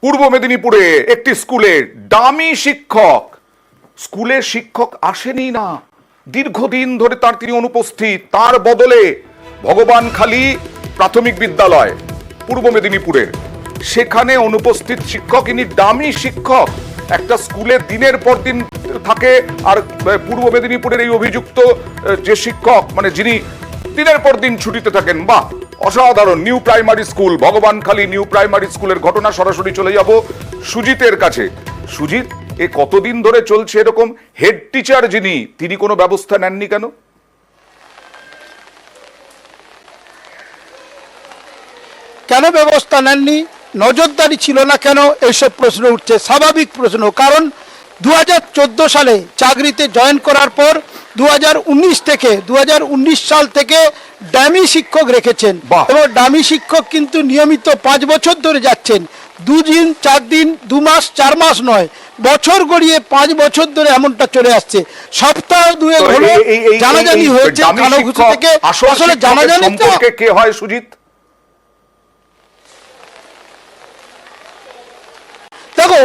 পূর্ব মেদিনীপুরে একটি স্কুলে ডামি শিক্ষক, স্কুলে শিক্ষক আসেনি না, দীর্ঘদিন ধরে তিনি অনুপস্থিত। তার বদলে ভগবানখালী প্রাথমিক বিদ্যালয় পূর্ব মেদিনীপুরের, সেখানে অনুপস্থিত শিক্ষক, ইনি ডামি শিক্ষক। একটা স্কুলে দিনের পর দিন থাকে, আর পূর্ব মেদিনীপুরের এই অভিযুক্ত যে শিক্ষক, মানে যিনি দিনের পর দিন ছুটিতে থাকেন। বাহ, অসাধারণ। New primary school, Bhagabankhali new primary স্কুলের ঘটনা। সরাসরি চলে যাব সুজিতের কাছে। সুজিত, এ কতদিন ধরে চলছে এরকম? হেড টিচার যিনি, তিনি কোনো ব্যবস্থা নেননি কেন? কেন ব্যবস্থা নেননি, নজরদারি ছিল না কেন, এইসব প্রশ্ন উঠছে। স্বাভাবিক প্রশ্ন, কারণ 2014 সালে চাকরিতে জয়েন করার পর 2019 থেকে 2019 সাল থেকে ডামি শিক্ষক রেখেছেন, এবং ডামি শিক্ষক কিন্তু নিয়মিত 5 বছর ধরে যাচ্ছেন। 2 দিন 4 দিন 2 মাস 4 মাস নয়, বছর গড়িয়ে 5 বছর ধরে এমনটা চলে আসছে। সপ্তাহ 2 হলো জানাজানি হয়েছে কালোঘুষি থেকে। আসলে জানাজানি সম্পর্কে কে হয় সুজিত? দেখো,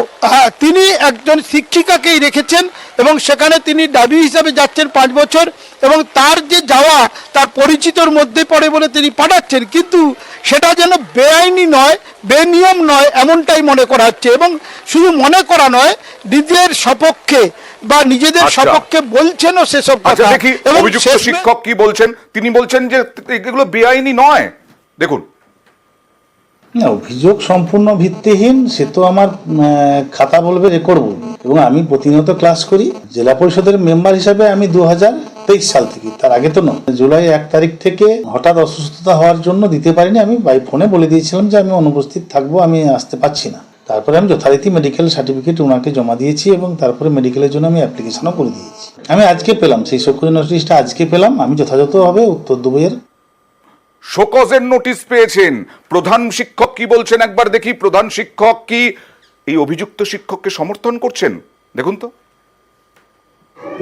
তিনি একজন শিক্ষিকাকেই রেখেছেন, এবং সেখানে তিনি ডাবি হিসাবে যাচ্ছেন 5 বছর, এবং তার যে যাওয়া তার পরিচিতর মধ্যে পড়ে বলে তিনি পাঠাচ্ছেন, কিন্তু সেটা যেন বেআইনি নয়, বেনিয়ম নয়, এমনটাই মনে করা হচ্ছে। এবং শুধু মনে করা নয়, নিজের সপক্ষে বা নিজেদের সপক্ষে বলছেনও সেসব কথা। দেখি অভিযুক্ত শিক্ষক কি বলছেন। তিনি বলছেন যে এগুলো বেআইনি নয়। দেখুন, না, অভিযোগ সম্পূর্ণ ভিত্তিহীন। সে তো আমার খাতা বলবে, রেকর্ড বলবে। এবং আমি প্রতিনিয়ত ক্লাস করি জেলা পরিষদের মেম্বার হিসাবে। আমি 2023 সাল থেকে, তার আগে তো নয়। জুলাই 1 তারিখ থেকে হঠাৎ অসুস্থতা হওয়ার জন্য দিতে পারিনি। আমি বাই ফোনে বলে দিয়েছিলাম যে আমি অনুপস্থিত থাকবো, আমি আসতে পারছি না। তারপরে আমি যথারীতি মেডিকেল সার্টিফিকেট ওনাকে জমা দিয়েছি, এবং তারপরে মেডিকেলের জন্য আমি অ্যাপ্লিকেশনও করে দিয়েছি। আমি আজকে পেলাম সেই শোকজ নোটিশটা, আজকে পেলাম। আমি যথাযথভাবে উত্তর দেবো। এর শোকজের নোটিশ পেয়েছেন। প্রধান শিক্ষক কি বলছেন একবার দেখি। প্রধান শিক্ষক কি এই অভিযুক্ত শিক্ষককে সমর্থন করছেন? দেখুন তো।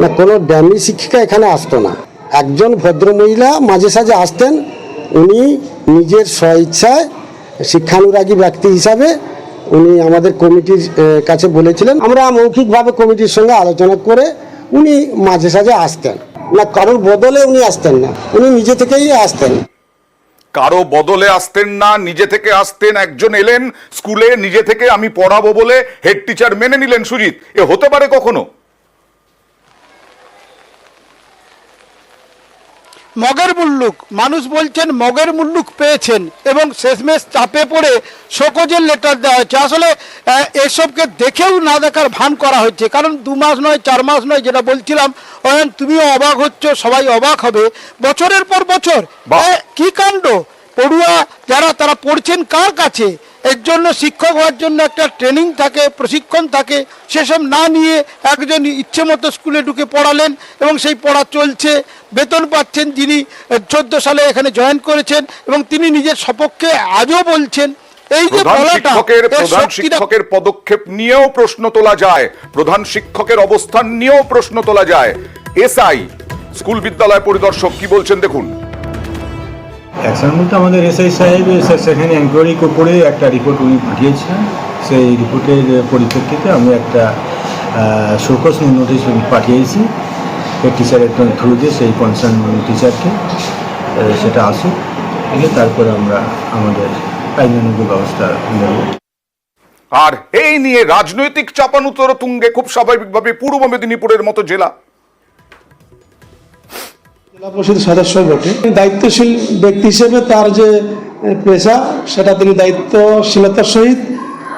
না, কোনো ডামি শিক্ষিকা এখানে আসতো না। একজন ভদ্রমহিলা মাঝে সাঝে আসতেন। উনি নিজের স্বইচ্ছায় শিক্ষানুরাগী ব্যক্তি হিসাবে উনি আমাদের কমিটির কাছে বলেছিলেন। আমরা মৌখিকভাবে কমিটির সঙ্গে আলোচনা করে উনি মাঝে সাঝে আসতেন না, কারোর বদলে উনি আসতেন না, উনি নিজে থেকেই আসতেন। কারো বদলে আসতেন না, নিজে থেকে আসতেন। একজন এলেন স্কুলে নিজে থেকে, আমি পড়াবো বলে হেড টিচার মেনে নিলেন। সুজিত, এ হতে পারে কখনো? মগের মুল্লুক, মানুষ বলছেন মগের মুল্লুক পেয়েছেন, এবং শেষমেশ চাপে পড়ে শোকজের লেটার দেওয়া হচ্ছে। আসলে এসবকে দেখেও না দেখার ভান করা হচ্ছে, কারণ 2 মাস নয় 4 মাস নয়, যেটা বলছিলাম, তুমিও অবাক হচ্ছ, সবাই অবাক হবে। বছরের পর বছর কি কাণ্ড! পড়ুয়া যারা, তারা পড়ছেন কার কাছে? এর জন্য শিক্ষক হওয়ার জন্য একটা ট্রেনিং থাকে, প্রশিক্ষণ থাকে, সেসব না নিয়ে একজন ইচ্ছে মতো স্কুলে ঢুকে পড়ালেন, এবং সেই পড়া চলছে। বেতন পাচ্ছেন যিনি 14 সালে এখানে জয়েন করেছেন, এবং তিনি নিজের সপক্ষে আজও বলছেন। এই যে প্রধান শিক্ষকের পদক্ষেপ নিয়েও প্রশ্ন তোলা যায়, প্রধান শিক্ষকের অবস্থান নিয়েও প্রশ্ন তোলা যায়। এসআই, স্কুল বিদ্যালয় পরিদর্শক কি বলছেন দেখুন। অ্যাকশন বলতে আমাদের এসআই সাহেব সেখানে এনকোয়ারি করে একটা রিপোর্ট উনি পাঠিয়েছেন। সেই রিপোর্টের পরিপ্রেক্ষিতে আমি একটা শোকজ নোটিশ পাঠিয়েছি হেড টিচারের থ্রু দিয়ে সেই কনসার্ন টিচারকে। সেটা আসুক, তারপরে আমরা আমাদের আইনানুগ ব্যবস্থা নেব। আর এই নিয়ে রাজনৈতিক চাপানুতর তুঙ্গে খুব স্বাভাবিকভাবে পূর্ব মেদিনীপুরের মতো জেলা পরিষদের সদস্য বটে। দায়িত্বশীল ব্যক্তি হিসেবে তার যে পেশা, সেটা তিনি দায়িত্বশীলতার সহিত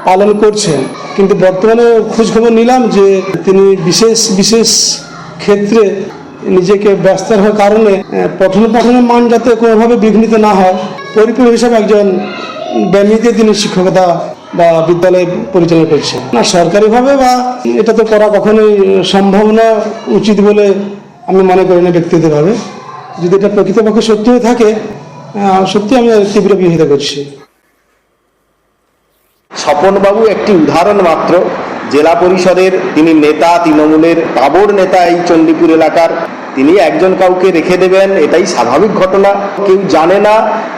পালন করছেন। কিন্তু বর্তমানে খোঁজখবর নিলাম যে তিনি বিশেষ ক্ষেত্রে নিজেকে ব্যস্ত হওয়ার কারণে পঠন পাঠনের মান যাতে কোনোভাবে বিঘ্নিত না হয়, পরিপূর্ণ হিসাবে একজন ব্যক্তিতে তিনি শিক্ষকতা বা বিদ্যালয় পরিচালনা করছেন না। সরকারিভাবে বা এটা তো করা কখনোই সম্ভব না, উচিত বলে আমি মনে করি না ব্যক্তিগতভাবে। যদি এটা প্রকৃতপক্ষে সত্যি হয়ে থাকে, সত্যি আমি তীব্র বিরোধিতা করছি। স্বপনবাবু একটি উদাহরণ মাত্র। জেলা পরিষদের তিনি নেতা, তৃণমূলের তাবড় নেতা এই চণ্ডীপুর এলাকার। তিনি একজন কাউকে রেখে দেবেন, এটাই স্বাভাবিক ঘটনা। কেউ জানে না,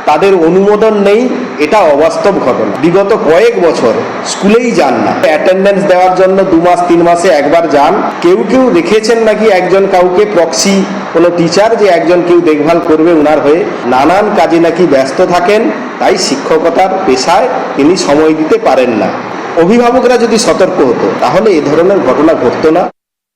তাদের অনুমোদন নেই, এটা অবাস্তব ঘটনা। বিগত কয়েক বছর স্কুলেই যান না, অ্যাটেন্ডেন্স দেওয়ার জন্য 2 মাস 3 মাসে একবার যান। কেউ কেউ রেখেছেন নাকি একজন কাউকে প্রক্সি কোনো টিচার, যে একজন কেউ দেখভাল করবে ওনার হয়ে। নানান কাজে নাকি ব্যস্ত থাকেন, তাই শিক্ষকতার পেশায় তিনি সময় দিতে পারেন না। অভিভাবকরা যদি সতর্ক হতো তাহলে এ ধরনের ঘটনা ঘটতো না।